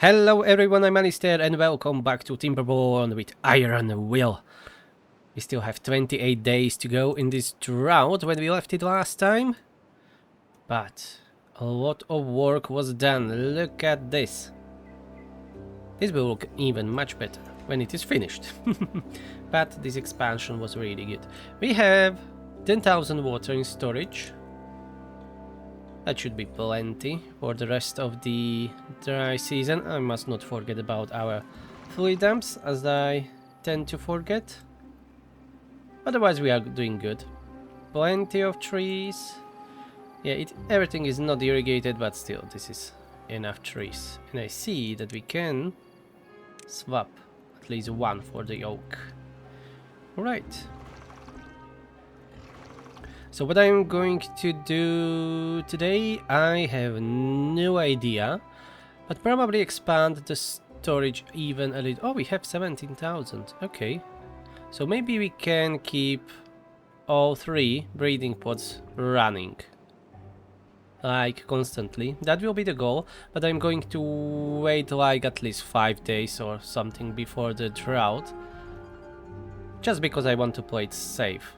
Hello everyone, I'm Alistair and welcome back to Timberborn with Iron Will. We still have 28 days to go in this drought when we left it last time. But a lot of work was done. Look at this. This will look even much better when it is finished. But this expansion was really good. We have 10,000 water in storage. That should be plenty for the rest of the dry season. I must not forget about our fluid dumps, as I tend to forget. Otherwise we are doing good. Plenty of trees. Yeah, everything is not irrigated, but still this is enough trees. And I see that we can swap at least one for the oak. Alright. So what I'm going to do today, I have no idea, but probably expand the storage even a little. Oh, we have 17,000. Okay. So maybe we can keep all three breeding pods running. Like constantly. That will be the goal, but I'm going to wait like at least 5 days or something before the drought. Just because I want to play it safe.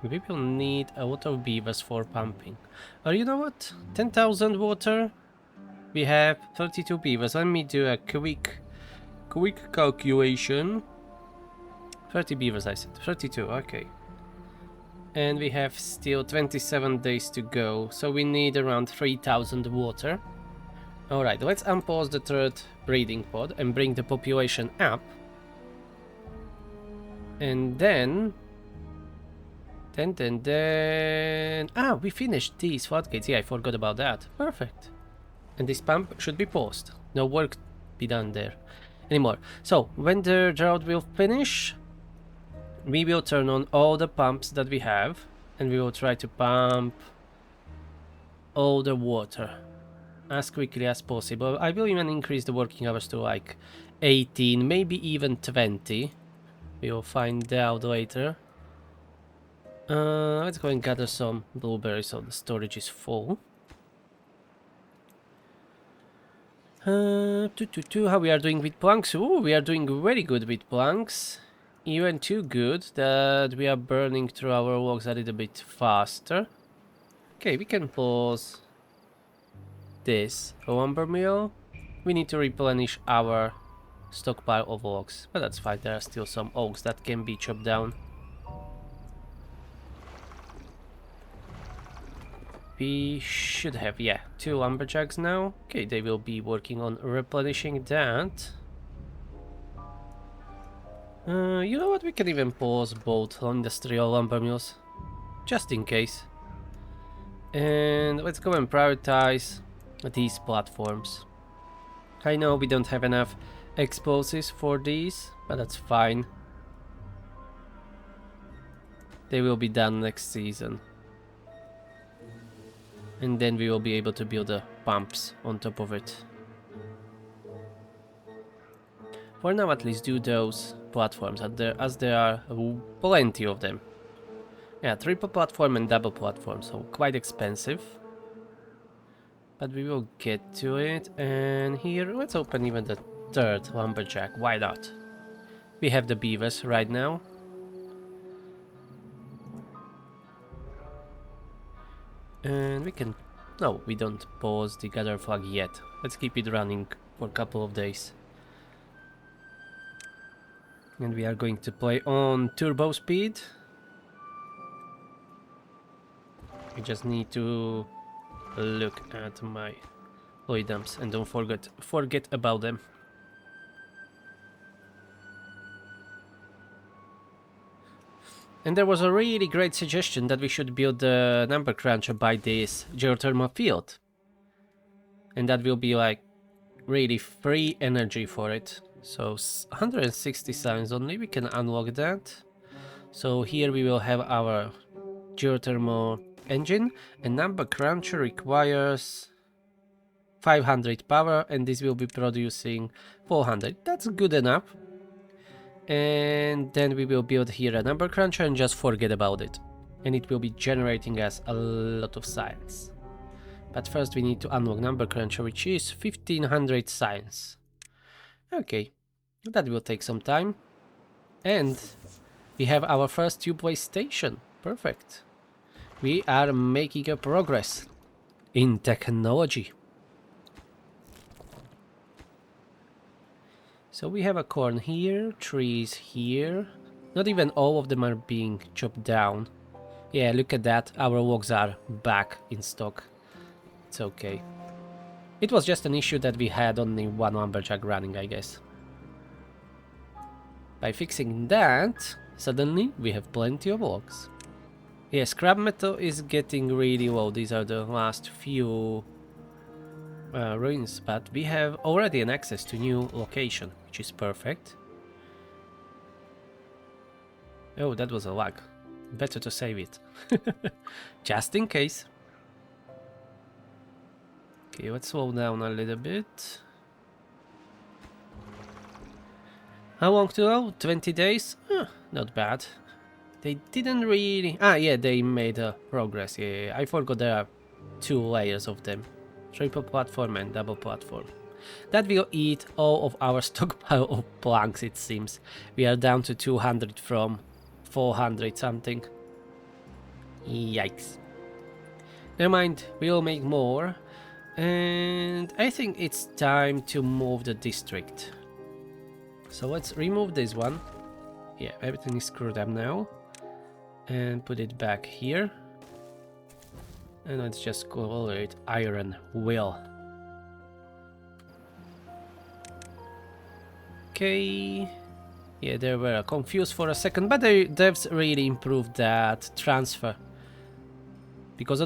We will need a lot of beavers for pumping. Or you know what? 10,000 water. We have 32 beavers. Let me do a quick calculation. 30 beavers I said. 32, okay. And we have still 27 days to go. So we need around 3,000 water. Alright, let's unpause the third breeding pod and bring the population up. And then... we finished these floodgates. Yeah, I forgot about that. Perfect. And this pump should be paused. No work be done there anymore. So, when the drought will finish, we will turn on all the pumps that we have, and we will try to pump all the water as quickly as possible. I will even increase the working hours to like 18, maybe even 20. We will find out later. Let's go and gather some blueberries so the storage is full. How we are doing with planks? Ooh, we are doing very good with planks. Even too good that we are burning through our logs a little bit faster. Okay, we can pause this lumber mill. We need to replenish our stockpile of logs, but that's fine. There are still some oaks that can be chopped down. We should have, yeah, 2 lumberjacks now. Okay, they will be working on replenishing that. You know what, we can even pause both industrial lumber mills, just in case. And let's go and prioritize these platforms. I know we don't have enough explosives for these, but that's fine. They will be done next season. And then we will be able to build the pumps on top of it. For now, at least do those platforms, as there are plenty of them. Yeah, triple platform and double platform, so quite expensive. But we will get to it. And here, let's open even the third lumberjack. Why not? We have the beavers right now. And we can... No, we don't pause the gather flag yet. Let's keep it running for a couple of days. And we are going to play on turbo speed. I just need to look at my fluid dumps and don't forget about them. And there was a really great suggestion that we should build the number cruncher by this geothermal field. And that will be like really free energy for it. So 160 signs only, we can unlock that. So here we will have our geothermal engine, and number cruncher requires 500 power, and this will be producing 400. That's good enough. And then we will build here a number cruncher and just forget about it. And it will be generating us a lot of science. But first we need to unlock number cruncher, which is 1500 science. Okay, that will take some time. And we have our first Tubeway station. Perfect. We are making a progress in technology. So we have a corn here, trees here. Not even all of them are being chopped down. Yeah, look at that. Our logs are back in stock. It's okay. It was just an issue that we had only one lumberjack running, I guess. By fixing that, suddenly we have plenty of logs. Yeah, scrap metal is getting really low. These are the last few ruins, but we have already an access to new location, which is perfect. Oh, that was a lag. Better to save it. Just in case. Okay, let's slow down a little bit. How long to go? 20 days? Not bad. They didn't really... Ah, yeah, they made progress. Yeah, I forgot there are 2 layers of them. Triple platform and double platform. That will eat all of our stockpile of planks, it seems. We are down to 200 from 400 something. Yikes. Never mind, we'll make more. And I think it's time to move the district. So let's remove this one. Yeah, everything is screwed up now. And put it back here. And let's just call it Iron Will. Okay. Yeah, they were confused for a second, but the devs really improved that transfer. Because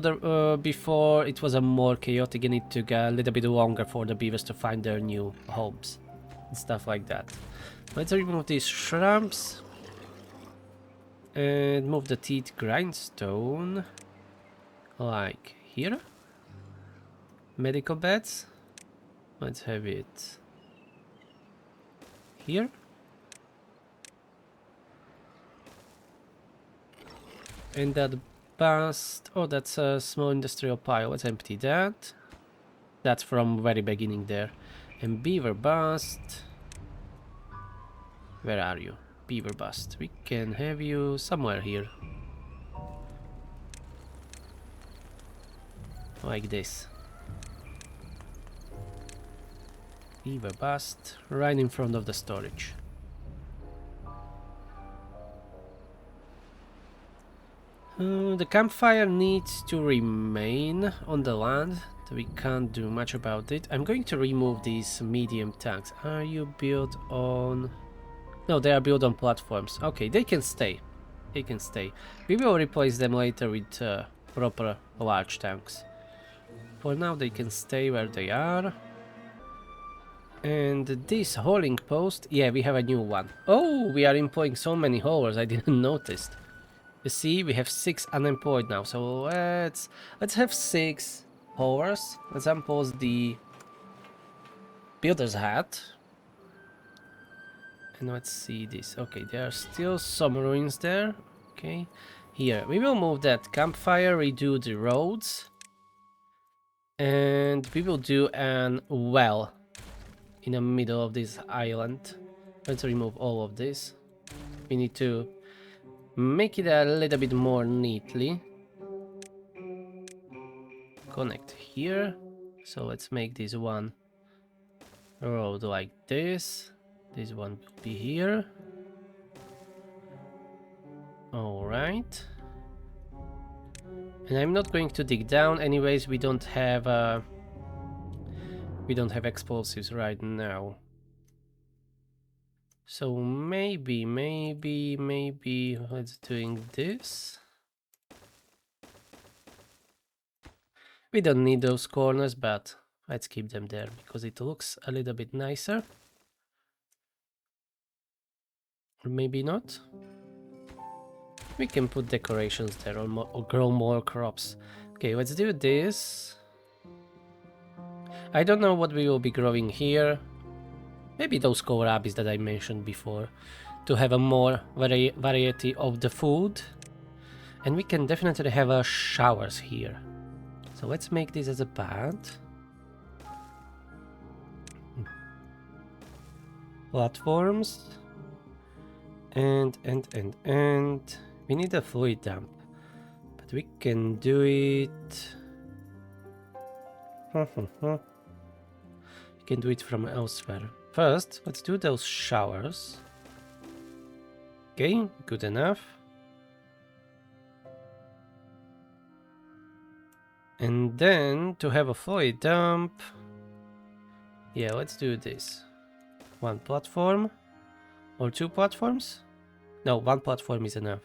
before it was a more chaotic and it took a little bit longer for the beavers to find their new homes. And stuff like that. Let's remove these shrubs. And move the teeth grindstone. Like here. Medical beds. Let's have it here. And that bust. Oh, that's a small industrial pile. Let's empty that. That's from very beginning there. And beaver bust. Where are you? Beaver bust. We can have you somewhere here. Like this. Beaver bust. Right in front of the storage. The campfire needs to remain on the land. We can't do much about it. I'm going to remove these medium tanks. Are you built on... No, they are built on platforms. Okay, they can stay. They can stay. We will replace them later with proper large tanks. For now they can stay where they are. And this hauling post, yeah, we have a new one. Oh, we are employing so many haulers, I didn't notice. You see, we have 6 unemployed now, so let's have 6 haulers. Let's impose the builder's hat. And let's see this. Okay, there are still some ruins there. Okay, here we will move that campfire, redo the roads, and we will do an well in the middle of this island. Let's remove all of this. We need to make it a little bit more neatly. Connect here. So let's make this one road like this. This one will be here. Alright. And I'm not going to dig down, anyways, we don't have explosives right now. So maybe let's doing this. We don't need those corners, but let's keep them there because it looks a little bit nicer. Or maybe not. We can put decorations there or grow more crops. Okay, let's do this. I don't know what we will be growing here. Maybe those kohlrabies that I mentioned before, to have a more variety of the food. And we can definitely have showers here. So let's make this as a path. Platforms. And we need a fluid dump. But we can do it. We can do it from elsewhere. First, let's do those showers. Okay, good enough. And then to have a fluid dump, yeah, let's do this. One platform or two platforms? No, one platform is enough.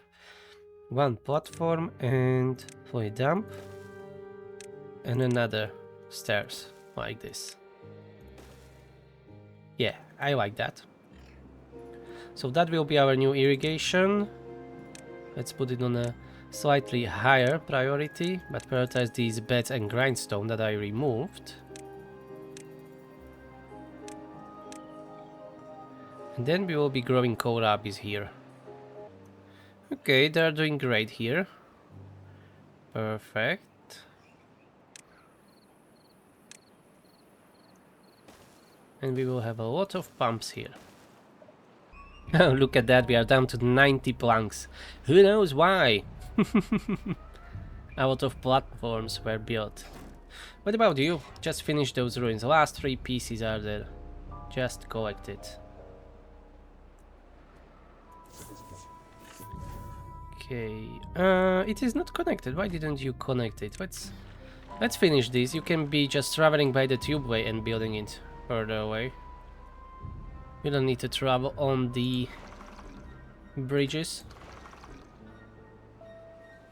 One platform and fluid dump, and another stairs like this. Yeah, I like that. So that will be our new irrigation. Let's put it on a slightly higher priority, but prioritize these beds and grindstone that I removed. And then we will be growing kohlrabies here. Okay, they're doing great here. Perfect. And we will have a lot of pumps here. Look at that, we are down to 90 planks. Who knows why? A lot of platforms were built. What about you? Just finish those ruins. The last 3 pieces are there. Just collect it. Okay, it is not connected. Why didn't you connect it? Let's finish this. You can be just traveling by the tubeway and building it further away. You don't need to travel on the bridges.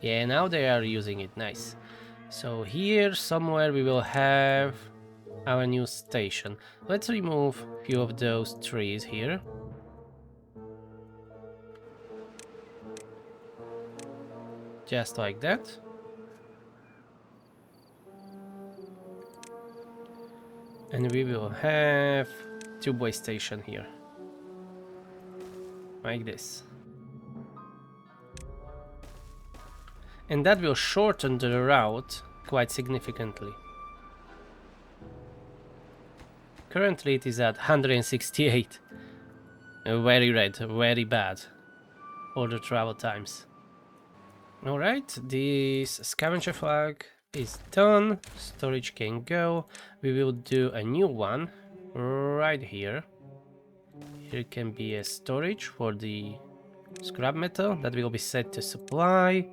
Yeah, now they are using it. Nice. So here somewhere we will have our new station. Let's remove a few of those trees here. Just like that. And we will have Tubeway station here. Like this. And that will shorten the route quite significantly. Currently it is at 168. Very red, very bad. All the travel times. Alright, this scavenger flag is done. Storage can go. We will do a new one right here. Here can be a storage for the scrap metal that will be set to supply.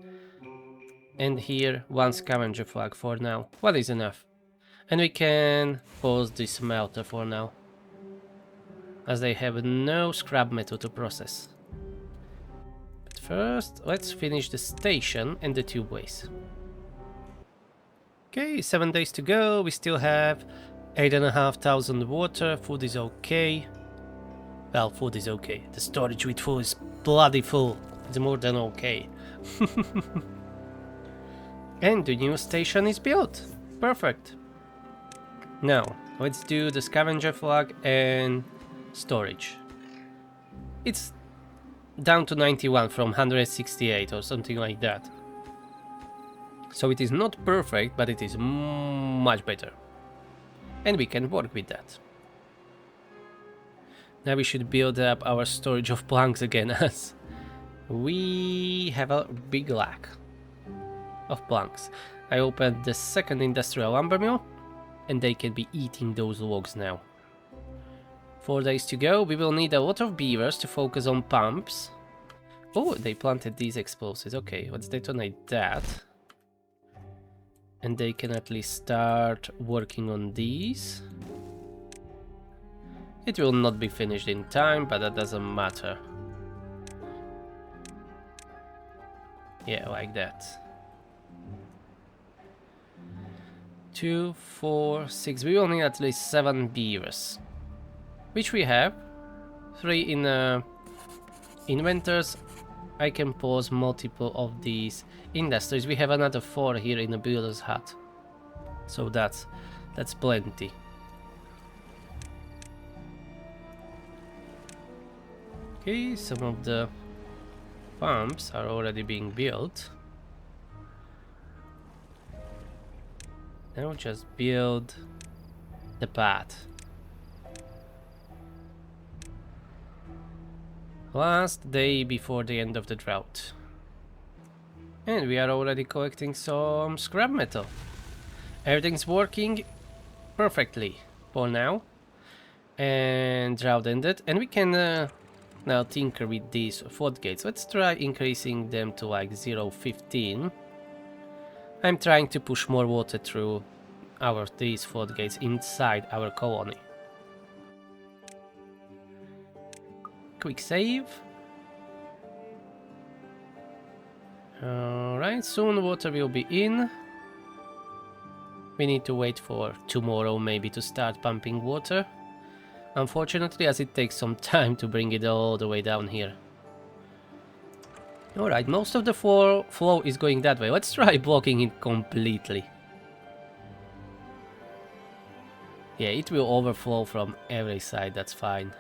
And here one scavenger flag for now. What is enough? And we can pause the smelter for now, as they have no scrap metal to process. But first, let's finish the station and the tubeways. Okay, 7 days to go. We still have 8,500 water. Food is okay. Well, food is okay. The storage with food is bloody full. It's more than okay. And the new station is built. Perfect. Now, let's do the scavenger flag and storage. It's down to 91 from 168 or something like that. So it is not perfect, but it is much better. And we can work with that. Now we should build up our storage of planks again, as we have a big lack of planks. I opened the second industrial lumber mill, and they can be eating those logs now. 4 days to go. We will need a lot of beavers to focus on pumps. Oh, they planted these explosives. Okay, let's detonate that. And they can at least start working on these. It will not be finished in time, but that doesn't matter. Yeah, like that. 2, 4, 6. We will need at least 7 beavers, which we have. 3 in inventors. I can pause multiple of these industries. We have another 4 here in the builder's hut, so that's plenty. Okay, some of the pumps are already being built. Now just build the path. Last day before the end of the drought. And we are already collecting some scrap metal. Everything's working perfectly for now. And drought ended. And we can now tinker with these floodgates. Let's try increasing them to like 0.15. I'm trying to push more water through these floodgates inside our colony. Quick save. Alright, soon water will be in. We need to wait for tomorrow maybe to start pumping water. Unfortunately, as it takes some time to bring it all the way down here. Alright, most of the flow is going that way. Let's try blocking it completely. Yeah, it will overflow from every side, that's fine.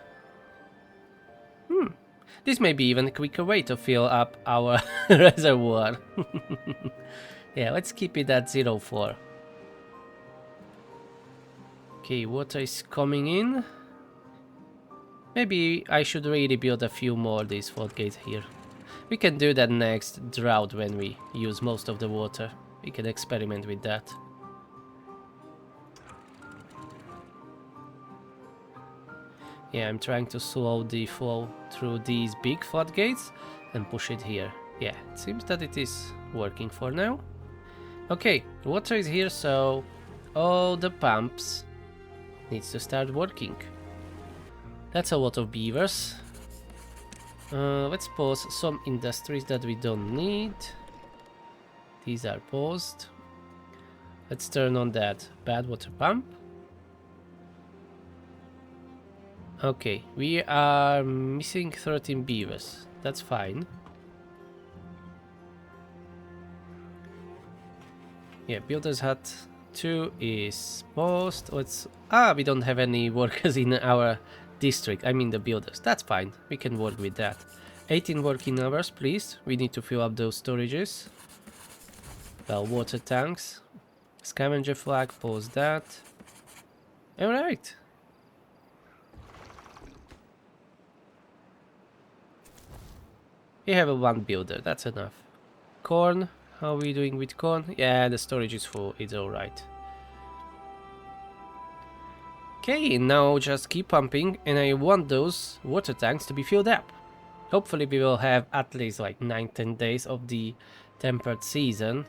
This may be even a quicker way to fill up our reservoir. Yeah, let's keep it at 0.4. Okay, water is coming in. Maybe I should really build a few more of these floodgates here. We can do that next drought when we use most of the water. We can experiment with that. Yeah, I'm trying to slow the flow through these big floodgates and push it here. Yeah, it seems that it is working for now. Okay, water is here, so all the pumps needs to start working. That's a lot of beavers. Let's pause some industries that we don't need. These are paused. Let's turn on that bad water pump. Okay, we are missing 13 beavers. That's fine. Yeah, Builder's Hut 2 is paused. We don't have any workers in our district. I mean the builders. That's fine. We can work with that. 18 working hours, please. We need to fill up those storages. Well, water tanks. Scavenger flag, pause that. Alright. We have a one builder, that's enough. Corn, how are we doing with corn? Yeah, the storage is full, it's alright. Okay, now just keep pumping, and I want those water tanks to be filled up. Hopefully we will have at least like 9-10 days of the tempered season.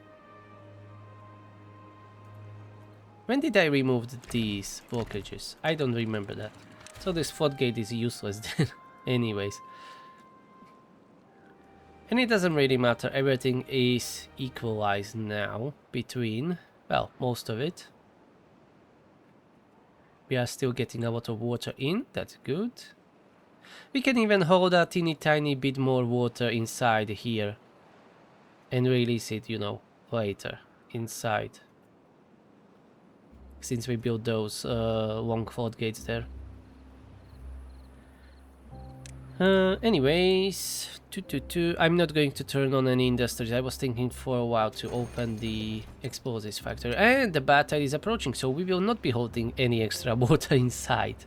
When did I remove these blockages? I don't remember that. So this floodgate is useless then, anyways. And it doesn't really matter, everything is equalized now between, well, most of it. We are still getting a lot of water in, that's good. We can even hold a teeny tiny bit more water inside here and release it, you know, later inside. Since we built those long floodgates there. Anyways, I'm not going to turn on any industries. I was thinking for a while to open the explosives factory, and the bad tide is approaching, so we will not be holding any extra water inside.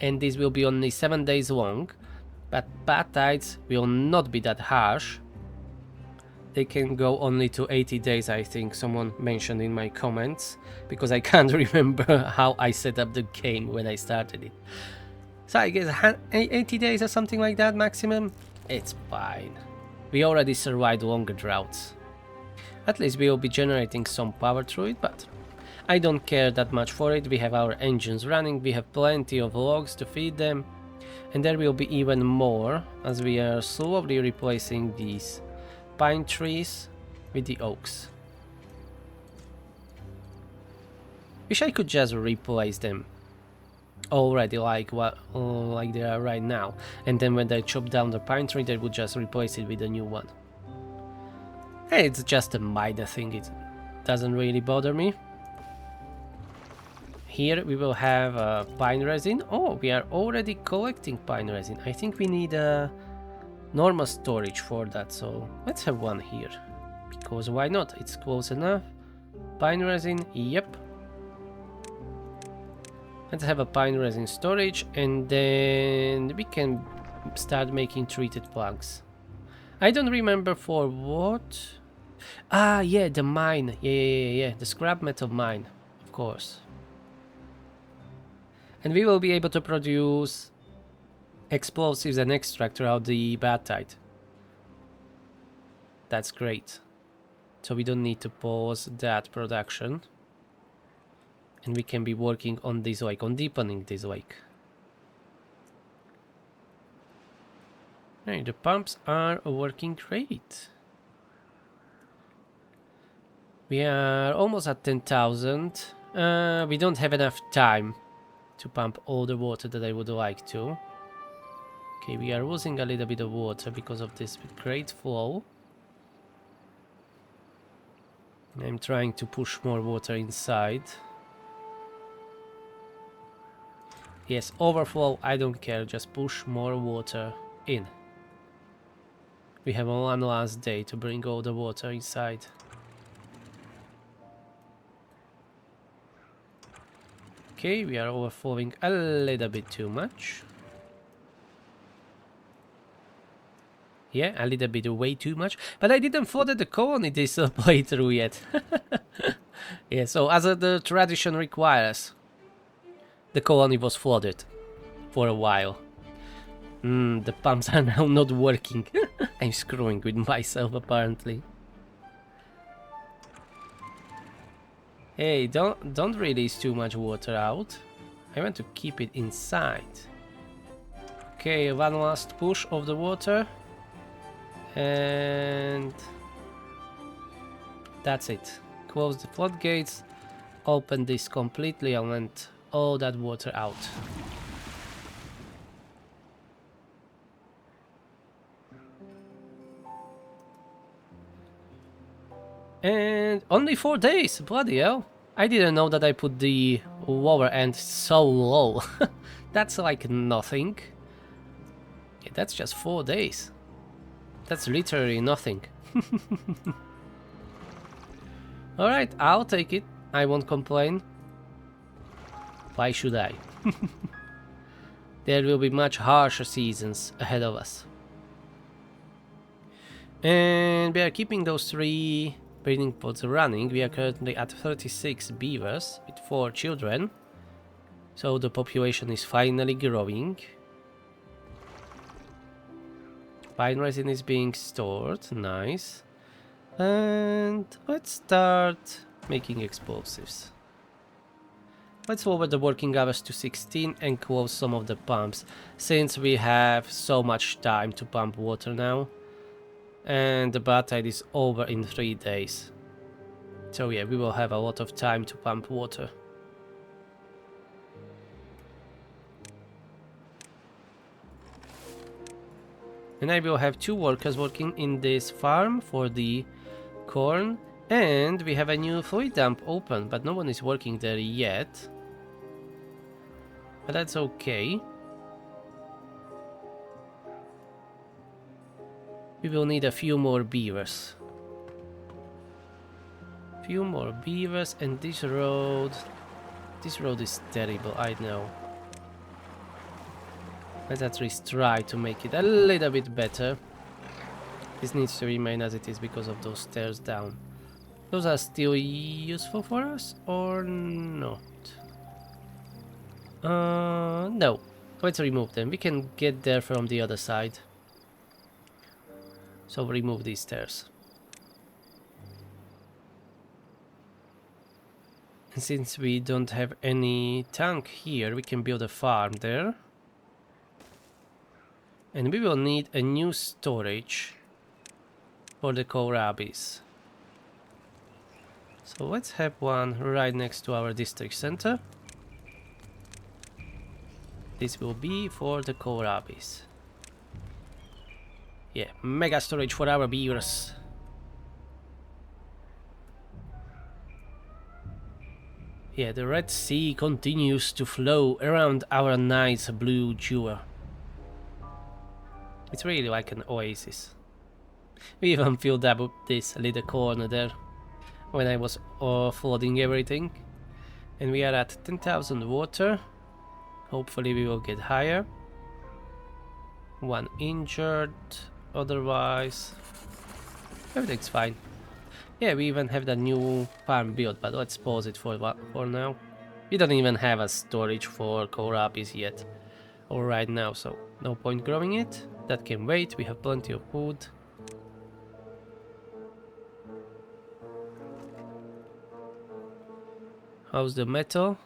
And this will be only 7 days long, but bad tides will not be that harsh. They can go only to 80 days, I think someone mentioned in my comments, because I can't remember how I set up the game when I started it. So I guess 80 days or something like that maximum. It's fine. We already survived longer droughts. At least we will be generating some power through it, but I don't care that much for it. We have our engines running, we have plenty of logs to feed them, and there will be even more as we are slowly replacing these pine trees with the oaks. Wish I could just replace them already like they are right now, and then when they chop down the pine tree they would just replace it with a new one. Hey, it's just a minor thing, it doesn't really bother me. Here we will have pine resin. Oh, we are already collecting pine resin. I think we need a normal storage for that, so let's have one here, because why not, it's close enough. Pine resin, yep. Let's have a pine resin storage, and then we can start making treated planks. I don't remember for what. Ah, yeah, the mine. Yeah. The scrap metal mine, of course. And we will be able to produce explosives and extract throughout the batite. That's great. So we don't need to pause that production. And we can be working on this lake, on deepening this lake. Hey, the pumps are working great. We are almost at 10,000. We don't have enough time to pump all the water that I would like to. Okay, we are losing a little bit of water because of this great flow. I'm trying to push more water inside. Yes, overflow, I don't care, just push more water in. We have one last day to bring all the water inside. Okay, we are overflowing a little bit too much. Yeah, a little bit way too much. But I didn't flood the colony this playthrough yet. Yeah, so as the tradition requires, the colony was flooded for a while. The pumps are now not working. I'm screwing with myself apparently. Hey, don't release too much water out. I want to keep it inside. Okay, one last push of the water. And that's it. Close the floodgates, open this completely and let all that water out. And only 4 days, bloody hell. I didn't know that I put the lower end so low. That's like nothing. Yeah, that's just 4 days. That's literally nothing. Alright, I'll take it. I won't complain. Why should I? There will be much harsher seasons ahead of us. And we are keeping those 3 breeding pods running. We are currently at 36 beavers with 4 children. So the population is finally growing. Pine resin is being stored, nice. And let's start making explosives. Let's lower the working hours to 16 and close some of the pumps, since we have so much time to pump water now. And the batite is over in 3 days. So yeah, we will have a lot of time to pump water. And I will have 2 workers working in this farm for the corn. And we have a new fluid dump open, but no one is working there yet. But that's okay. We will need a few more beavers. Few more beavers, and this road is terrible, I know. Let's at least try to make it a little bit better. This needs to remain as it is because of those stairs down. Those are still useful for us or not? No. Let's remove them. We can get there from the other side. So remove these stairs. And since we don't have any tank here, we can build a farm there. And we will need a new storage for the Kohlrabies. So let's have one right next to our district center. This will be for the Kohlrabies. Yeah, mega storage for our beavers. Yeah, the Red Sea continues to flow around our nice blue jewel. It's really like an oasis. We even filled up this little corner there when I was flooding everything. And we are at 10,000 water. Hopefully we will get higher. One injured, otherwise everything's fine. Yeah, we even have the new farm built, but let's pause it for now. We don't even have a storage for kohlrabies yet, or right now, so no point growing it. That can wait, we have plenty of food. How's the metal?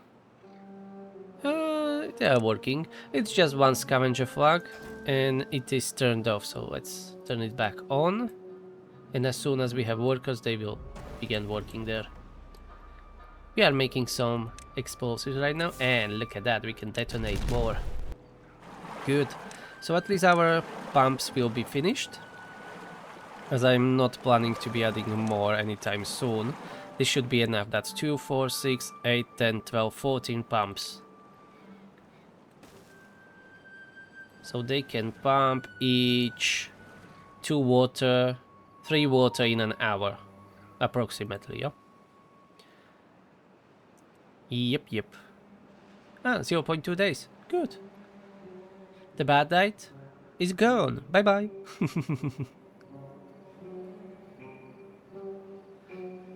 They are working. It's just one scavenger flag, and it is turned off, so let's turn it back on. And as soon as we have workers, they will begin working there. We are making some explosives right now, and look at that, we can detonate more. Good. So at least our pumps will be finished, as I'm not planning to be adding more anytime soon. This should be enough. That's 2, 4, 6, 8, 10, 12, 14 pumps. So they can pump each 2 water, 3 water in an hour, approximately, yeah? Yep. Ah, 0.2 days. Good. The bad night is gone. Bye-bye.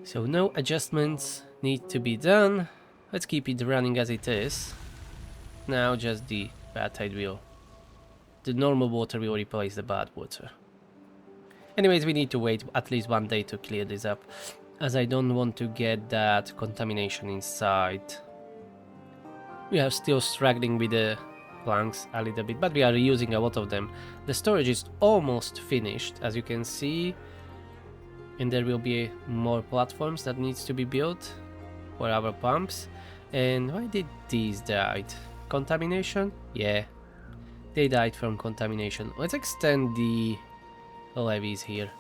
So no adjustments need to be done. Let's keep it running as it is. Now just the bad tide will. The normal water will replace the bad water. Anyways, we need to wait at least 1 day to clear this up, as I don't want to get that contamination inside. We are still struggling with the planks a little bit, but we are using a lot of them. The storage is almost finished, as you can see. And there will be more platforms that needs to be built for our pumps. And why did these die? Contamination? Yeah, they died from contamination. Let's extend the levees here.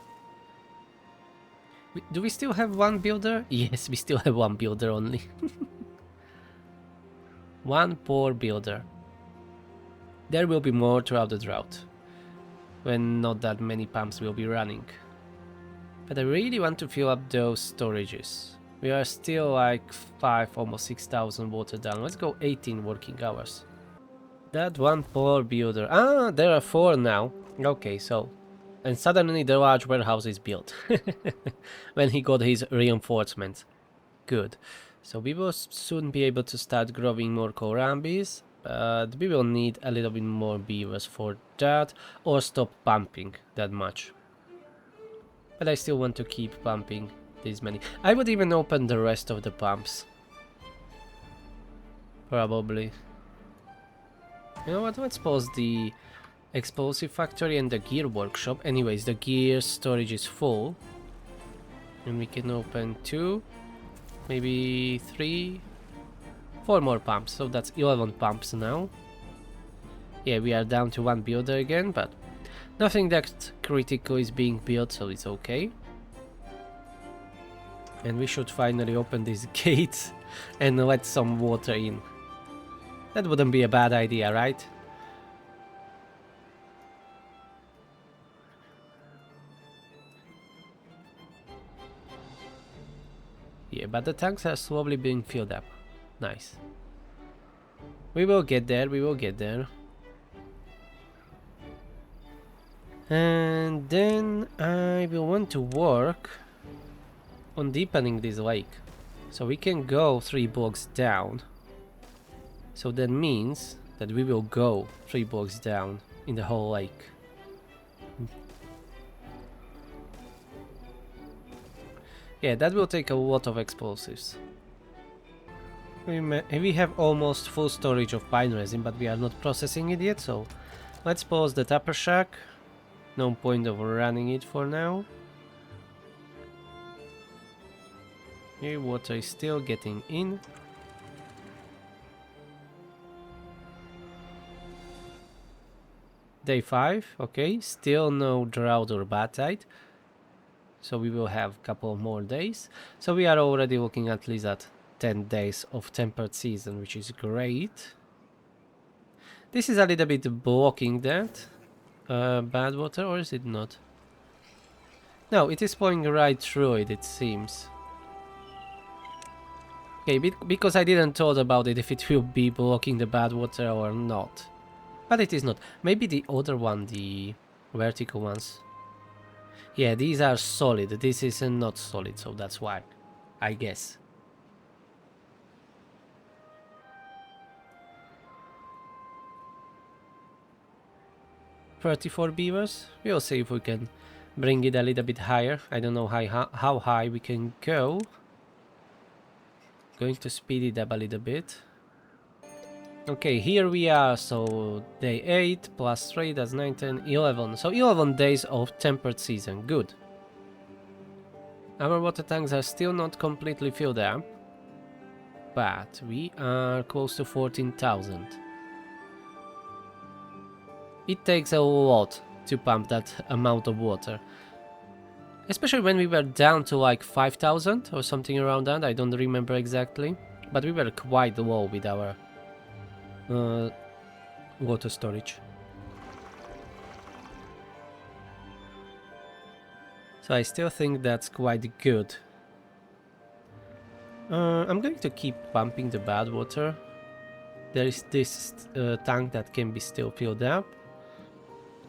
Do we still have one builder? Yes, we still have one builder only. One poor builder. There will be more throughout the drought, when not that many pumps will be running. But I really want to fill up those storages. We are still like 5, almost 6,000 water down. Let's go 18 working hours. That one poor builder. Ah, there are 4 now. Okay, so. And suddenly the large warehouse is built. When he got his reinforcements. Good. So we will soon be able to start growing more kohlrabies. But we will need a little bit more beavers for that. Or stop pumping that much. But I still want to keep pumping this many. I would even open the rest of the pumps. Probably. You know what, let's pause the explosive factory and the gear workshop. Anyways, the gear storage is full. And we can open 2, maybe 3, 4 more pumps. So that's 11 pumps now. Yeah, we are down to 1 builder again, but nothing that critical is being built, so it's okay. And we should finally open this gate and let some water in. That wouldn't be a bad idea, right? Yeah, but the tanks are slowly being filled up. Nice. We will get there, we will get there. And then I will want to work on deepening this lake. So we can go 3 blocks down. So that means that we will go 3 blocks down in the whole lake. Yeah, that will take a lot of explosives. We have almost full storage of pine resin, but we are not processing it yet, so let's pause the tapper shack. No point of running it for now. Here, water is still getting in. Day 5, okay, still no drought or bad tide. So we will have a couple more days. So we are already looking at least at 10 days of tempered season, which is great. This is a little bit blocking that bad water, or is it not? No, it is flowing right through it, it seems. Okay, because I didn't thought about it if it will be blocking the bad water or not. But it is not. Maybe the other one, the vertical ones. Yeah, these are solid. This is not solid, so that's why, I guess. $34 beavers. We'll see if we can bring it a little bit higher. I don't know how high we can go. Going to speed it up a little bit. Okay, here we are. So day 8 plus 3, that's 9, 10, 11. So 11 days of temperate season. Good. Our water tanks are still not completely filled up, but we are close to 14,000. It takes a lot to pump that amount of water. Especially when we were down to like 5,000 or something around that, I don't remember exactly. But we were quite low with our water storage. So I still think that's quite good. I'm going to keep pumping the bad water. There is this tank that can be still filled up.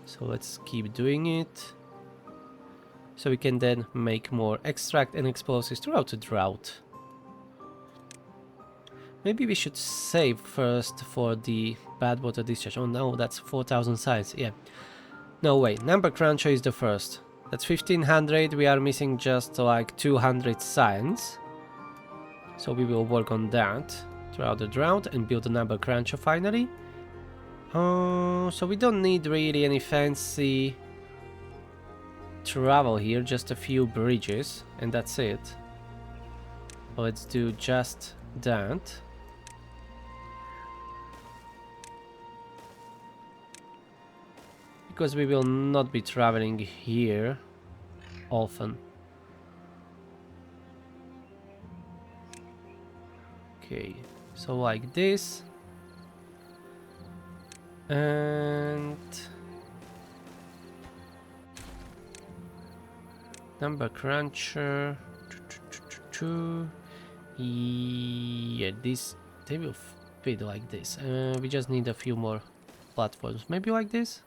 So let's keep doing it. So we can then make more extract and explosives throughout the drought. Maybe we should save first for the bad water discharge. Oh no, that's 4,000 signs. Yeah. No way. Number cruncher is the first. That's 1,500. We are missing just like 200 signs. So we will work on that throughout the drought and build a number cruncher finally. So we don't need really any fancy travel here, just a few bridges and that's it. Let's do just that. Because we will not be traveling here often. Okay, so like this. And number cruncher. Yeah, this they will fit like this. We just need a few more platforms. Maybe like this.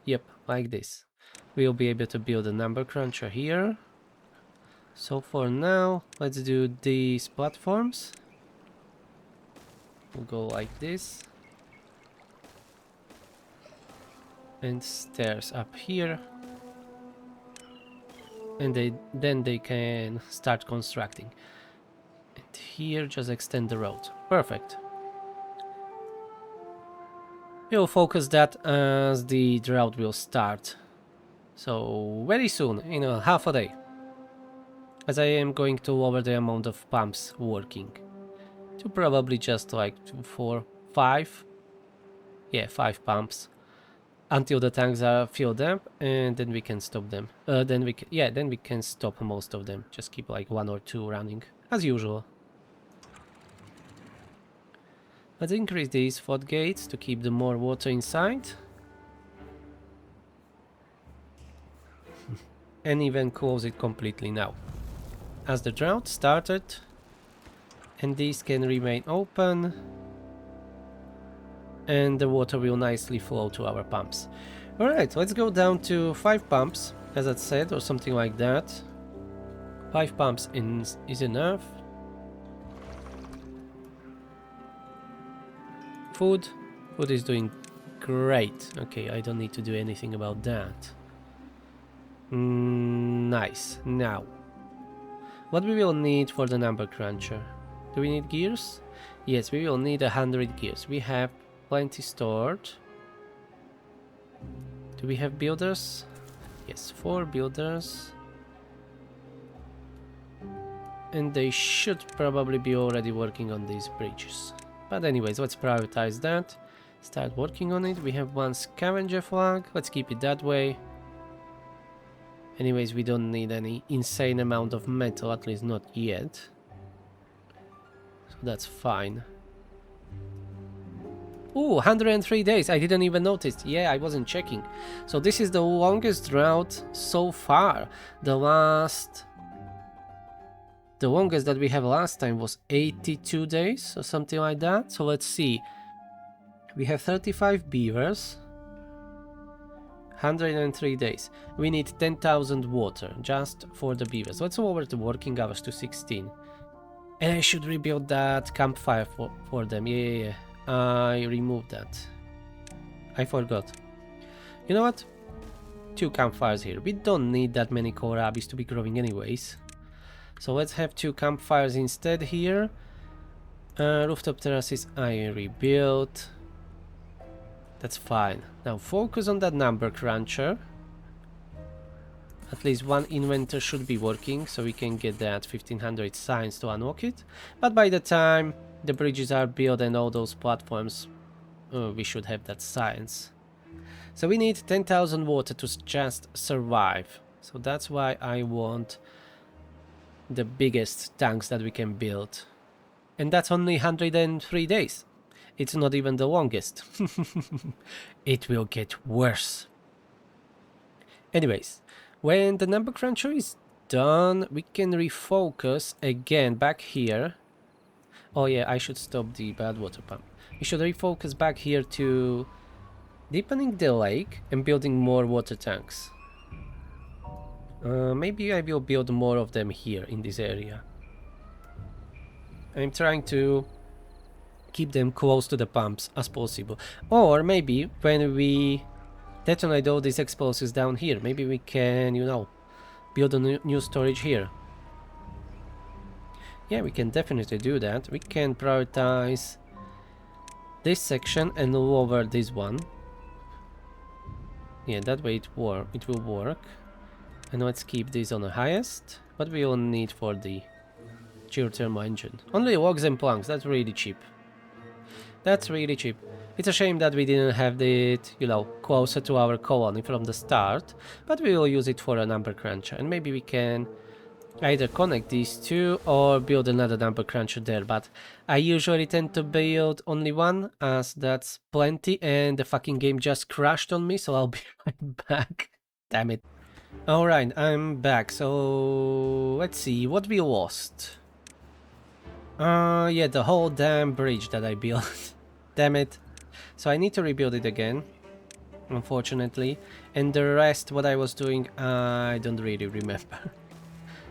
Yep, like this. We'll be able to build a number cruncher here. So for now, let's do these platforms. We'll go like this. And stairs up here. And then they can start constructing. And here, just extend the road. Perfect. We'll focus that as the drought will start. So very soon, in a half a day. As I am going to lower the amount of pumps working. To probably just like 4, 5. Yeah, 5 pumps. Until the tanks are filled up, and then we can stop them. Then we can stop most of them. Just keep like 1 or 2 running, as usual. Let's increase these floodgates to keep the more water inside. And even close it completely now. As the drought started, and these can remain open. And the water will nicely flow to our pumps. Alright, let's go down to 5 pumps, as I said, or something like that. 5 pumps is enough. Food is doing great. Okay, I don't need to do anything about that. Nice. Now, what we will need for the number cruncher? Do we need gears? Yes, we will need 100 gears. We have plenty stored. Do we have builders? Yes, 4 builders. And they should probably be already working on these bridges. But anyways, let's prioritize that. Start working on it. We have 1 scavenger flag. Let's keep it that way. Anyways, we don't need any insane amount of metal, at least not yet. So that's fine. Ooh, 103 days. I didn't even notice. Yeah, I wasn't checking. So this is the longest drought so far. The longest that we have last time was 82 days or something like that. So let's see. We have 35 beavers. 103 days. We need 10,000 water just for the beavers. Let's lower the working hours to 16. And I should rebuild that campfire for them. Yeah. I removed that. I forgot. You know what? 2 campfires here. We don't need that many kohlrabies to be growing anyways. So let's have 2 campfires instead here. Rooftop terraces I rebuilt. That's fine. Now focus on that number cruncher. At least one inventor should be working, so we can get that 1500 signs to unlock it. But by the time the bridges are built and all those platforms, we should have that science. So we need 10,000 water to just survive. So that's why I want the biggest tanks that we can build. And that's only 103 days. It's not even the longest. It will get worse. Anyways, when the number cruncher is done, we can refocus again back here. Oh yeah, I should stop the bad water pump. We should refocus back here to deepening the lake and building more water tanks. Maybe I will build more of them here in this area. I'm trying to keep them close to the pumps as possible. Or maybe when we detonate all these explosives down here, maybe we can, you know, build a new storage here. Yeah, we can definitely do that. We can prioritize this section and lower this one. Yeah, that way it will work. And let's keep this on the highest. What we will need for the geothermal engine? Only logs and planks. That's really cheap. That's really cheap. It's a shame that we didn't have it, you know, closer to our colony from the start. But we will use it for a number cruncher. And maybe we can either connect these two or build another number cruncher there. But I usually tend to build only one, as that's plenty. And the fucking game just crashed on me, so I'll be right back. Damn it. Alright, I'm back. So let's see what we lost. Yeah, the whole damn bridge that I built. Damn it. So I need to rebuild it again, unfortunately. And the rest, what I was doing, I don't really remember.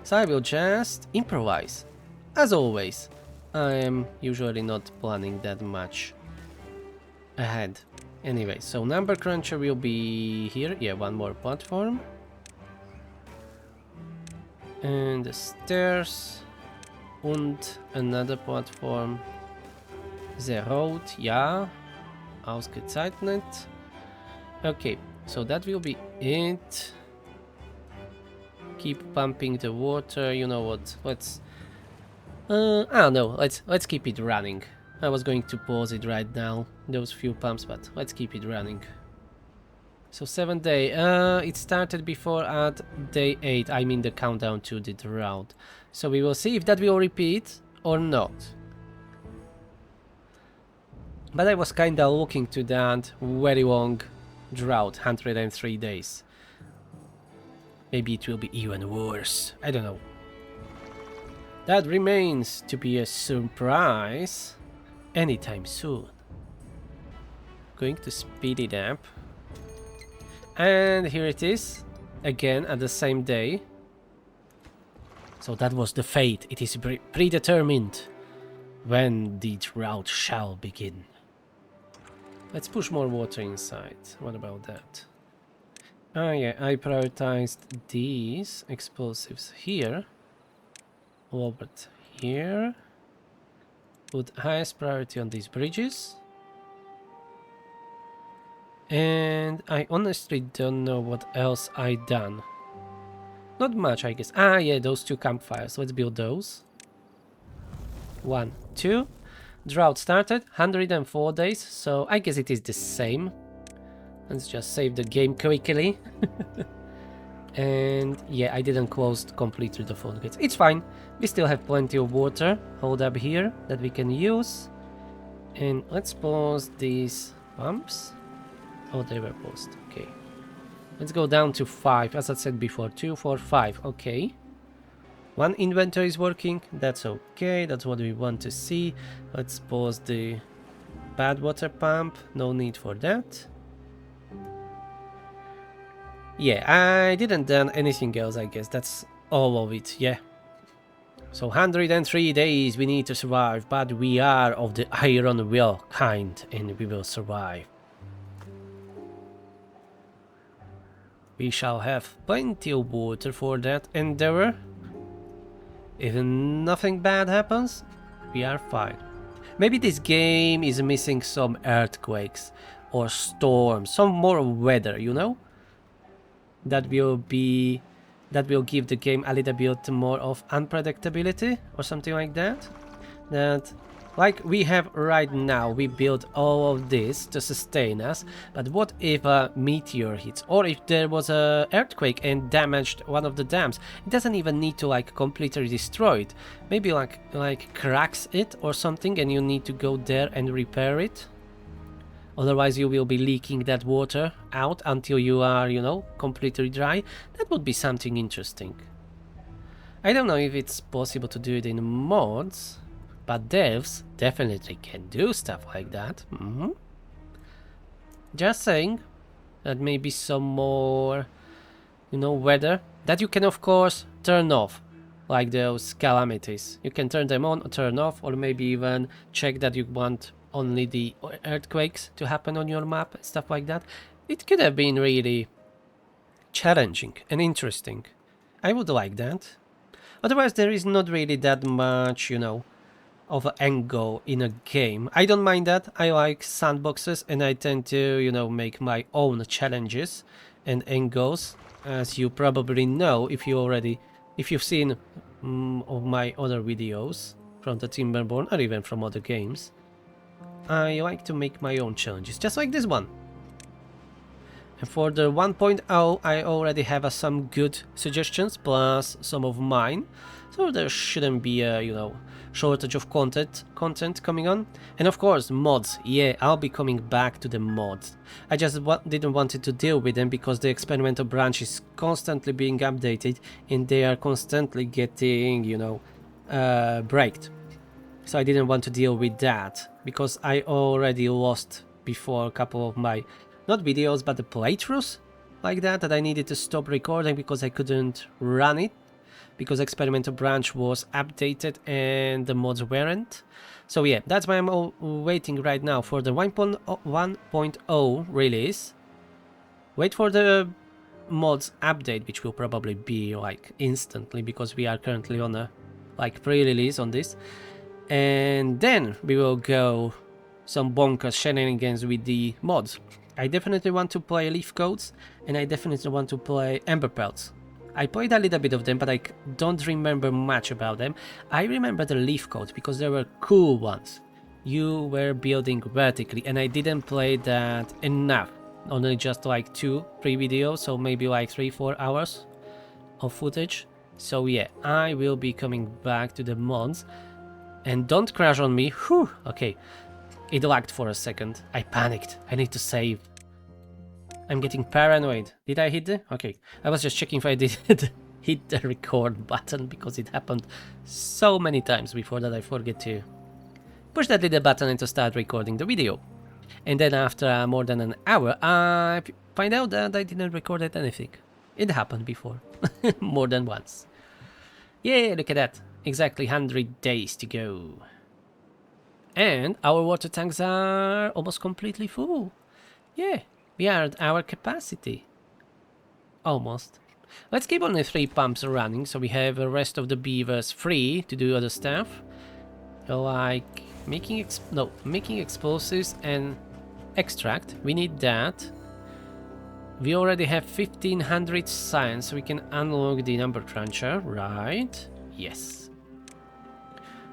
So I will just improvise. As always, I am usually not planning that much ahead. Anyway, so number cruncher will be here. Yeah, one more platform. And the stairs. And another platform. The road, yeah. Ausgezeichnet. Okay, so that will be it. Keep pumping the water. You know what? Let's. No. Let's keep it running. I was going to pause it right now. Those few pumps, but let's keep it running. So 7th day. It started before at day 8. I mean the countdown to the drought. So we will see if that will repeat or not. But I was kinda looking to that very long drought, 103 days. Maybe it will be even worse. I don't know. That remains to be a surprise anytime soon. Going to speed it up. And here it is, again at the same day. So that was the fate. It is predetermined when the drought shall begin. Let's push more water inside. What about that? Ah yeah, I prioritized these explosives here. Lowered here. Put highest priority on these bridges. And I honestly don't know what else I done. Not much, I guess. Ah, yeah, those 2 campfires. Let's build those. 1, 2. Drought started, 104 days, so I guess it is the same. Let's just save the game quickly. And yeah, I didn't close completely the floodgates. It's fine. We still have plenty of water hold up here that we can use. And let's pause these pumps. Oh, they were paused. Okay. Let's go down to 5, as I said before. 2, 4, 5. Okay. One inventory is working. That's okay. That's what we want to see. Let's pause the bad water pump. No need for that. Yeah, I didn't done anything else, I guess. That's all of it, yeah. So 103 days we need to survive, but we are of the iron will kind, and we will survive. We shall have plenty of water for that endeavor. If nothing bad happens, we are fine. Maybe this game is missing some earthquakes or storms, some more weather, you know? That will give the game a little bit more of unpredictability or something like that. That, like we have right now, we build all of this to sustain us, but what if a meteor hits, or if there was a earthquake and damaged one of the dams? It doesn't even need to like completely destroy it. Maybe like cracks it or something, and you need to go there and repair it. Otherwise you will be leaking that water out until you are, you know, completely dry. That would be something interesting. I don't know if it's possible to do it in mods, but devs definitely can do stuff like that. Just saying. That may be some more, you know, weather that you can of course turn off, like those calamities. You can turn them on or turn off, or maybe even check that you want only the earthquakes to happen on your map, stuff like that. It could have been really challenging and interesting. I would like that. Otherwise there is not really that much, you know, of an end goal in a game. I don't mind that. I like sandboxes, and I tend to, you know, make my own challenges and end goals, as you probably know if you've seen of my other videos from the Timberborn or even from other games. I like to make my own challenges, just like this one. And for the 1.0, I already have some good suggestions, plus some of mine. So there shouldn't be a, you know, shortage of content coming on. And of course, mods. Yeah, I'll be coming back to the mods. I just didn't want to deal with them because the experimental branch is constantly being updated, and they are constantly getting, you know, breaked. So I didn't want to deal with that, because I already lost before a couple of my, not videos, but the playthroughs like that I needed to stop recording because I couldn't run it, because experimental branch was updated and the mods weren't. So yeah, that's why I'm waiting right now for the 1.0 release. Wait for the mods update, which will probably be like instantly, because we are currently on a like pre-release on this. And then we will go some bonkers shenanigans with the mods. I definitely want to play leaf coats, and I definitely want to play ember pelts. I played a little bit of them, but I don't remember much about them. I remember the leaf coats because they were cool ones. You were building vertically, and I didn't play that enough. Only just like 2-3 videos, so maybe like 3-4 hours of footage. So yeah, I will be coming back to the mods. And don't crash on me. Whew. Okay. It lagged for a second. I panicked. I need to save. I'm getting paranoid. Did I hit it? Okay. I was just checking if I did hit the record button, because it happened so many times before that I forget to push that little button and to start recording the video. And then after more than an hour, I find out that I didn't record anything. It happened before. More than once. Yeah, look at that. Exactly 100 days to go. And our water tanks are almost completely full. Yeah, we are at our capacity. Almost. Let's keep only 3 pumps running, so we have the rest of the beavers free to do other stuff. Like making explosives and extract. We need that. We already have 1500 science, so we can unlock the number cruncher, right? Yes.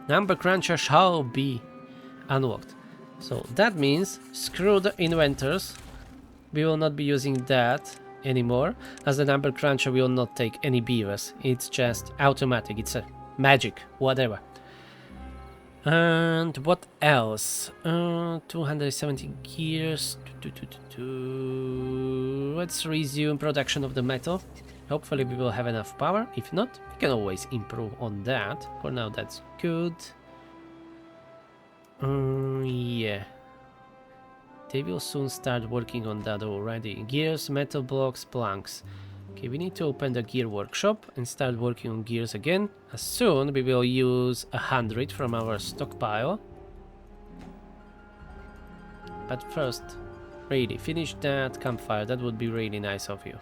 Number cruncher shall be unlocked. So that means screw the inventors. We will not be using that anymore, as the number cruncher will not take any beavers. It's just automatic. It's a magic, whatever. And what else? 270 gears. Let's resume production of the metal. Hopefully we will have enough power. If not, we can always improve on that. For now, that's good. Yeah. They will soon start working on that already. Gears, metal blocks, planks. Okay, we need to open the gear workshop and start working on gears again. As soon we will use 100 from our stockpile. But first, really, finish that campfire. That would be really nice of you.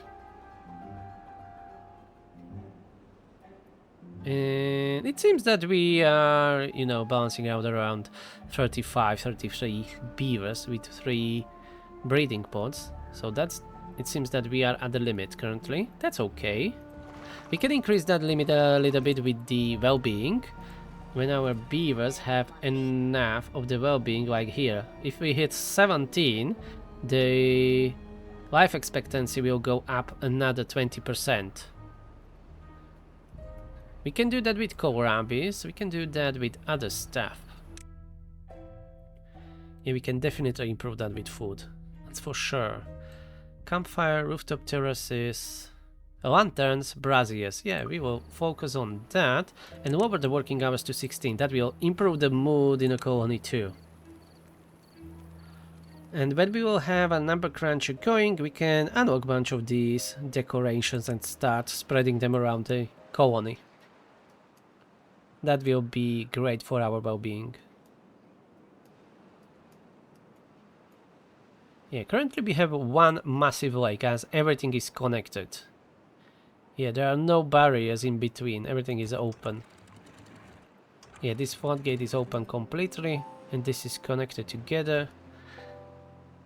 And it seems that we are, you know, balancing out around 35, 33 beavers with 3 breeding pods. So it seems that we are at the limit currently. That's okay. We can increase that limit a little bit with the well-being. When our beavers have enough of the well-being, like here. If we hit 17, the life expectancy will go up another 20%. We can do that with Kohlrabies, we can do that with other stuff. Yeah, we can definitely improve that with food. That's for sure. Campfire, rooftop terraces, lanterns, braziers. Yeah, we will focus on that and lower the working hours to 16. That will improve the mood in a colony too. And when we will have a number cruncher going, we can unlock a bunch of these decorations and start spreading them around the colony. That will be great for our well-being. Yeah, currently we have one massive lake as everything is connected. Yeah, there are no barriers in between, everything is open. Yeah, this floodgate is open completely and this is connected together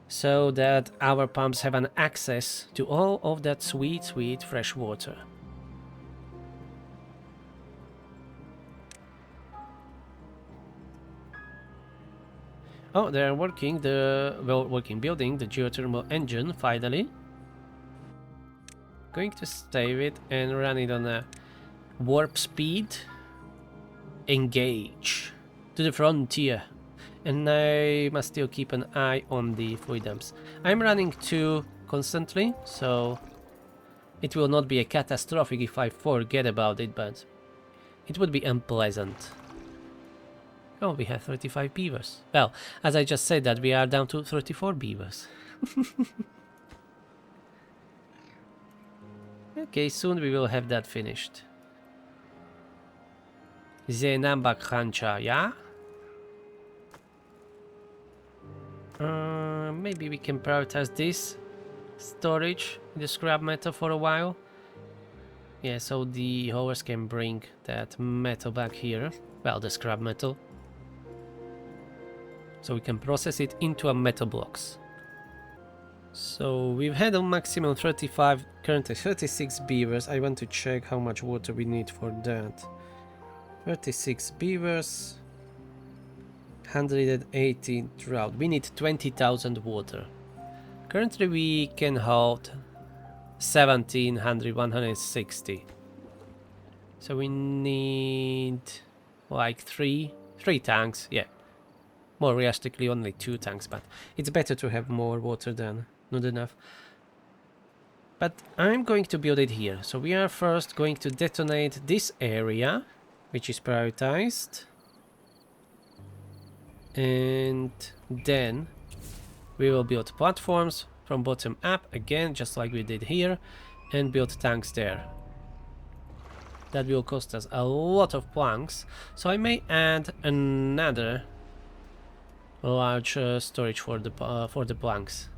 so that our pumps have an access to all of that sweet, sweet fresh water. Oh, they are working building the geothermal engine finally. Going to save it and run it on a warp speed. Engage to the frontier. And I must still keep an eye on the fluid dumps. I'm running 2 constantly, so it will not be a catastrophic if I forget about it, but it would be unpleasant. Oh, we have 35 beavers. Well, as I just said that, we are down to 34 beavers. Okay, soon we will have that finished. The number cruncher, yeah? Maybe we can prioritize this storage in the scrap metal for a while. Yeah, so the haulers can bring that metal back here. Well, the scrap metal. So we can process it into a metal blocks. So we've had a maximum 35, currently 36 beavers. I want to check how much water we need for that. 36 beavers, 180 drought. We need 20,000 water. Currently we can hold 160. So we need like three tanks, yeah. More realistically only 2 tanks, but it's better to have more water than not enough. But I'm going to build it here. So we are first going to detonate this area, which is prioritized. And then we will build platforms from bottom up again, just like we did here, and build tanks there. That will cost us a lot of planks, so I may add another large storage for the planks.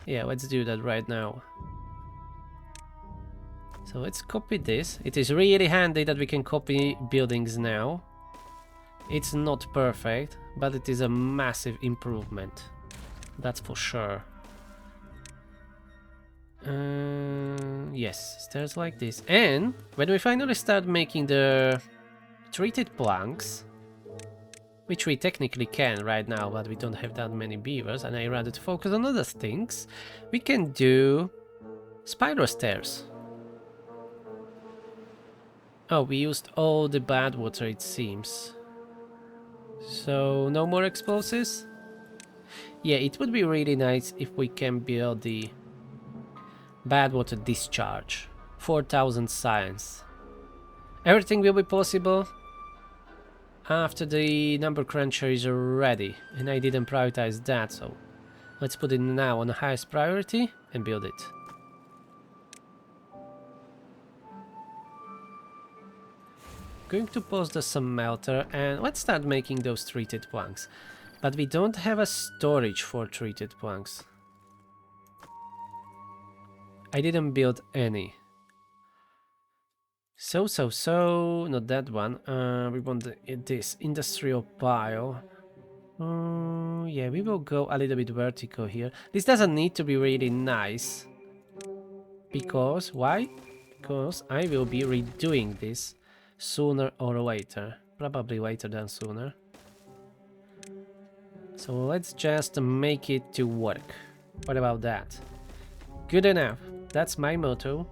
Yeah, let's do that right now. So let's copy this. It is really handy that we can copy buildings now. It's not perfect, but it is a massive improvement. That's for sure. Yes, stairs like this. And when we finally start making the treated planks, which we technically can right now, but we don't have that many beavers, and I rather to focus on other things, we can do spiral stairs. Oh, we used all the bad water, it seems. So, no more explosives? Yeah, it would be really nice if we can build the bad water discharge. 4,000 science. Everything will be possible after the number cruncher is ready. And I didn't prioritize that, so let's put it now on the highest priority and build it. Going to post the smelter and let's start making those treated planks. But we don't have a storage for treated planks. I didn't build any. So, not that one. We want this industrial pile. Yeah, we will go a little bit vertical here. This doesn't need to be really nice. Because, why? Because I will be redoing this sooner or later. Probably later than sooner. So let's just make it to work. What about that? Good enough. That's my motto.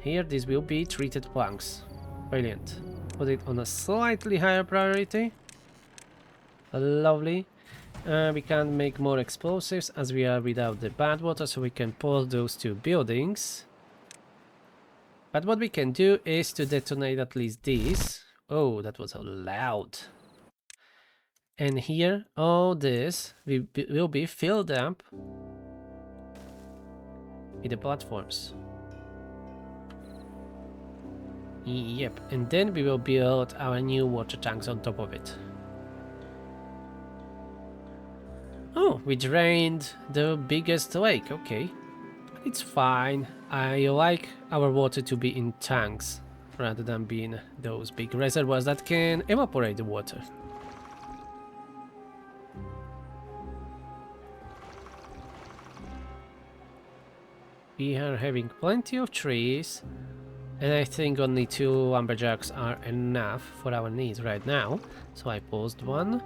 Here, this will be treated planks. Brilliant. Put it on a slightly higher priority. Lovely. We can't make more explosives as we are without the bad water, so we can pause those two buildings. But what we can do is to detonate at least these. Oh, that was so loud. And here, all this will be filled up with the platforms. Yep, and then we will build our new water tanks on top of it. Oh, we drained the biggest lake, okay. It's fine. I like our water to be in tanks rather than being those big reservoirs that can evaporate the water. We are having plenty of trees, and I think only 2 lumberjacks are enough for our needs right now. So I paused one.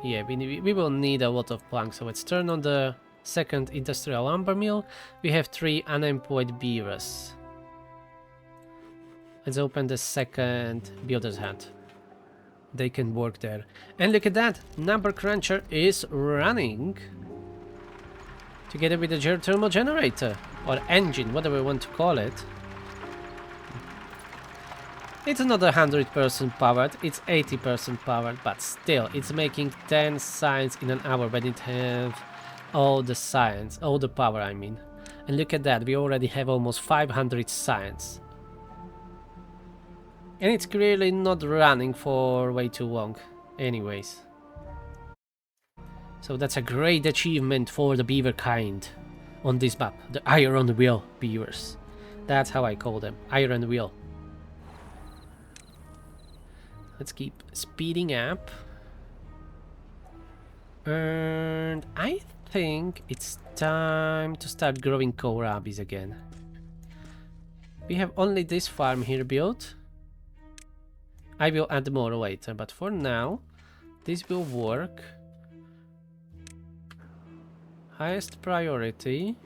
Yeah, we will need a lot of planks, so let's turn on the second industrial lumber mill. We have 3 unemployed beavers. Let's open the second builder's hut. They can work there. And look at that! Number cruncher is running! Together with the geothermal generator. Or engine, whatever we want to call it. It's not 100% powered, it's 80% powered, but still, it's making 10 science in an hour when it have all the science, all the power I mean. And look at that, we already have almost 500 science. And it's clearly not running for way too long, anyways. So that's a great achievement for the beaver kind on this map, the Iron Wheel beavers. That's how I call them, Iron Wheel. Let's keep speeding up. And I think it's time to start growing kohlrabies again. We have only this farm here built. I will add more later, but for now, this will work. Highest priority.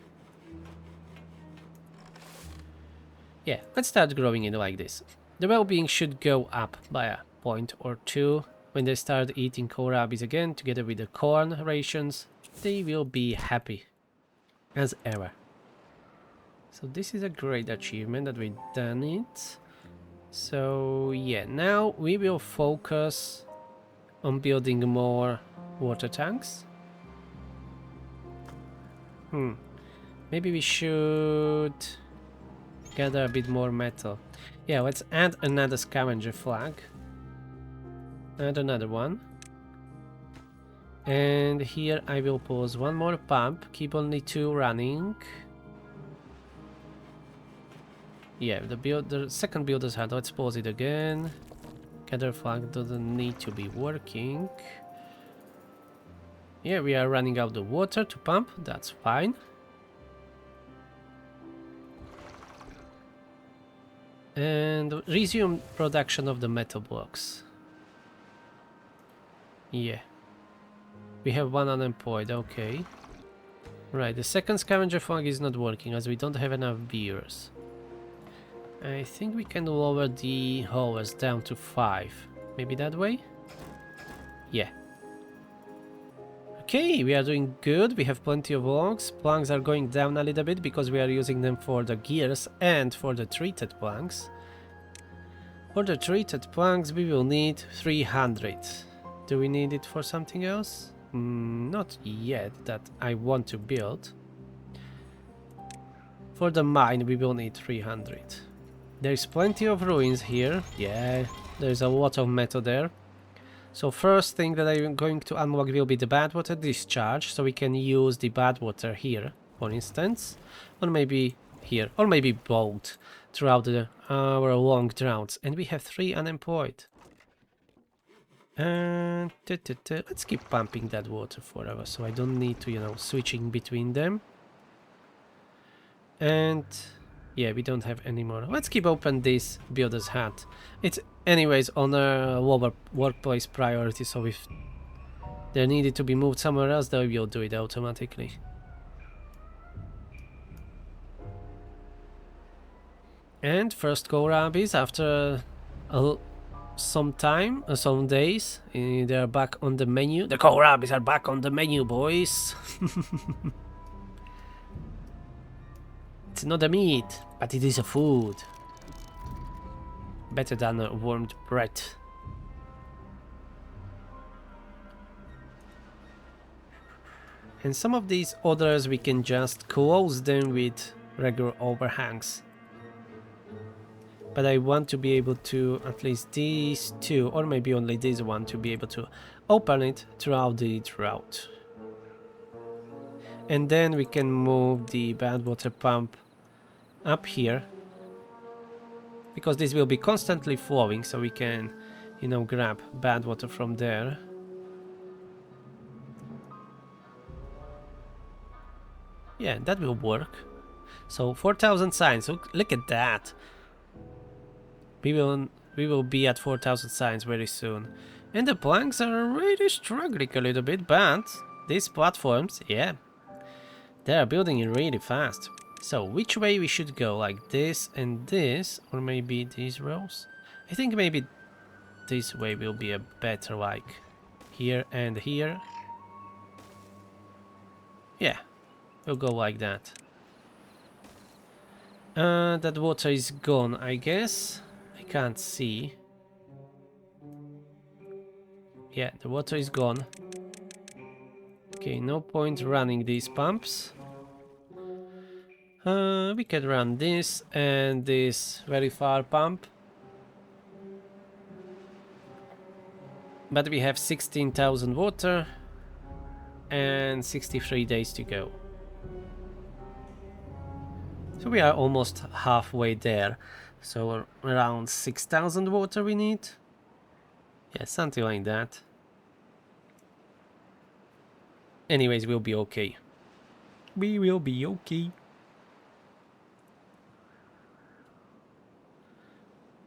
Yeah, let's start growing it like this. The well-being should go up by a point or 2 when they start eating kohlrabies again together with the corn rations. They will be happy as ever. So this is a great achievement that we've done it. So yeah, now we will focus on building more water tanks. Maybe we should gather a bit more metal. Yeah, let's add another scavenger flag. Add another one. And here I will pause one more pump. Keep only 2 running. Yeah, the second builder's hut. Let's pause it again. Gather flag doesn't need to be working. Yeah, we are running out of water to pump. That's fine. And resume production of the metal blocks. Yeah. We have 1 unemployed, okay. Right, the second scavenger flag is not working as we don't have enough beavers. I think we can lower the howers down to 5. Maybe that way? Yeah. Okay, we are doing good. We have plenty of logs. Planks are going down a little bit because we are using them for the gears and for the treated planks. For the treated planks we will need 300. Do we need it for something else? Not yet, that I want to build. For the mine we will need 300. There's plenty of ruins here. Yeah, there's a lot of metal there. So first thing that I'm going to unlock will be the bad water discharge, so we can use the bad water here, for instance, or maybe here, or maybe both throughout our long droughts. And we have 3 unemployed. And let's keep pumping that water forever, so I don't need to, you know, switching between them. And yeah, we don't have any more. Let's keep open this builder's hut. It's anyways on a lower workplace priority, so if they needed to be moved somewhere else, they will do it automatically. And first Kohlrabies after some time, some days, they're back on the menu. The Kohlrabies are back on the menu, boys. It's not a meat, but it is a food. Better than a warmed bread. And some of these others we can just close them with regular overhangs. But I want to be able to, at least these 2, or maybe only this one, to be able to open it throughout the drought. And then we can move the bad water pump up here, because this will be constantly flowing, so we can, you know, grab bad water from there. Yeah, that will work. So 4,000 signs. Look at that. We will be at 4,000 signs very soon. And the planks are really struggling a little bit, but these platforms, yeah, they are building it really fast. So which way we should go? Like this and this, or maybe these rows? I think maybe this way will be a better, like here and here. Yeah, we'll go like that. That water is gone, I guess. I can't see. Yeah, the water is gone. Okay, no point running these pumps. We can run this and this very far pump. But we have 16,000 water and 63 days to go. So we are almost halfway there. So around 6,000 water we need. Yeah, something like that. Anyways, we'll be okay. We will be okay.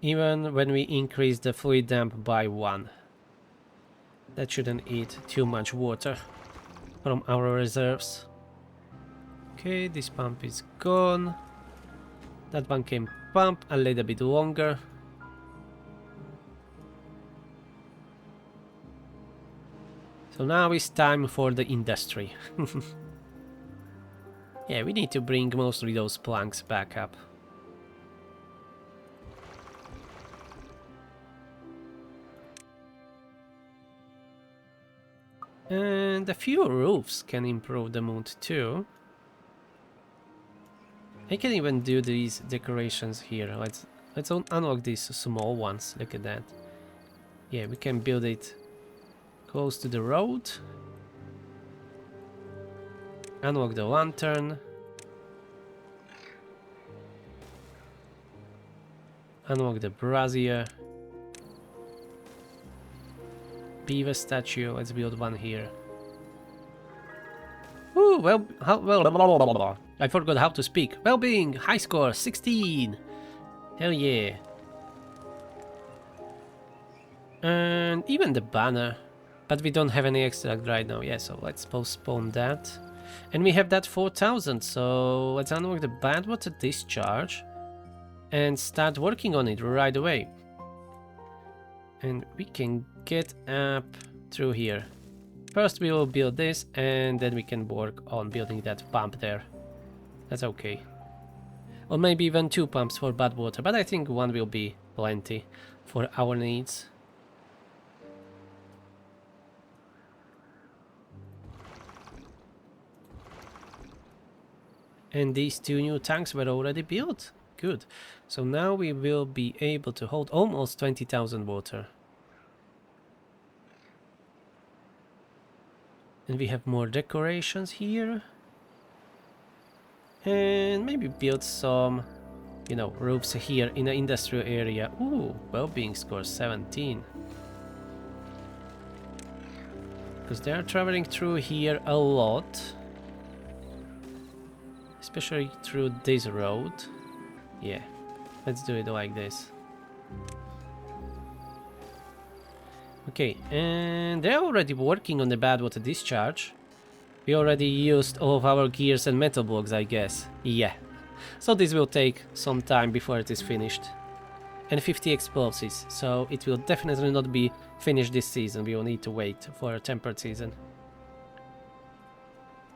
Even when we increase the fluid dump by 1. That shouldn't eat too much water from our reserves. Okay, this pump is gone. That one can pump a little bit longer. So now it's time for the industry. Yeah, we need to bring mostly those planks back up. And a few roofs can improve the mood too. I can even do these decorations here. Let's unlock these small ones. Look at that. Yeah, we can build it close to the road. Unlock the lantern. Unlock the brazier. Beaver statue. Let's build one here. Ooh, well, I forgot how to speak. Well-being, high score, 16. Hell yeah. And even the banner. But we don't have any extract right now. Yeah, so let's postpone that. And we have that 4,000, so let's unlock the bad water discharge. and start working on it right away. And we can get up through here. First we will build this, and then we can work on building that pump there. That's okay. Or maybe even 2 pumps for bad water, but I think 1 will be plenty for our needs. And these 2 new tanks were already built. Good. So now we will be able to hold almost 20,000 water. And we have more decorations here. And maybe build some, you know, roofs here in the industrial area. Ooh, well-being score 17. Because they are traveling through here a lot. Especially through this road. Yeah, let's do it like this. Okay, and they're already working on the bad water discharge. We already used all of our gears and metal blocks, I guess. Yeah. So this will take some time before it is finished. And 50 explosives, so it will definitely not be finished this season. We will need to wait for a tempered season.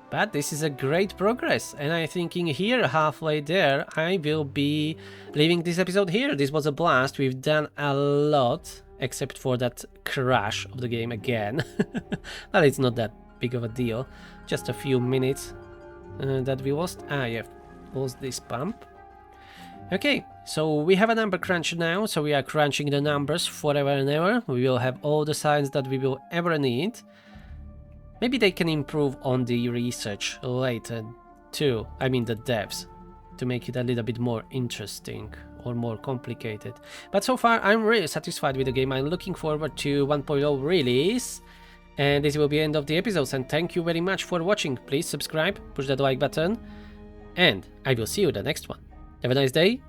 But this is a great progress, and I'm thinking here, halfway there, I will be leaving this episode here. This was a blast. We've done a lot, except for that crash of the game again. But it's not that big of a deal. Just a few minutes that we lost. Ah, yeah, lost this pump. Okay, so we have a number crunch now, so we are crunching the numbers forever and ever. We will have all the science that we will ever need. Maybe they can improve on the research later too, I mean the devs, to make it a little bit more interesting or more complicated. But so far I'm really satisfied with the game. I'm looking forward to 1.0 release. And this will be the end of the episodes, and thank you very much for watching. Please subscribe, push that like button, and I will see you in the next one. Have a nice day,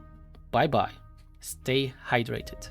bye bye, stay hydrated.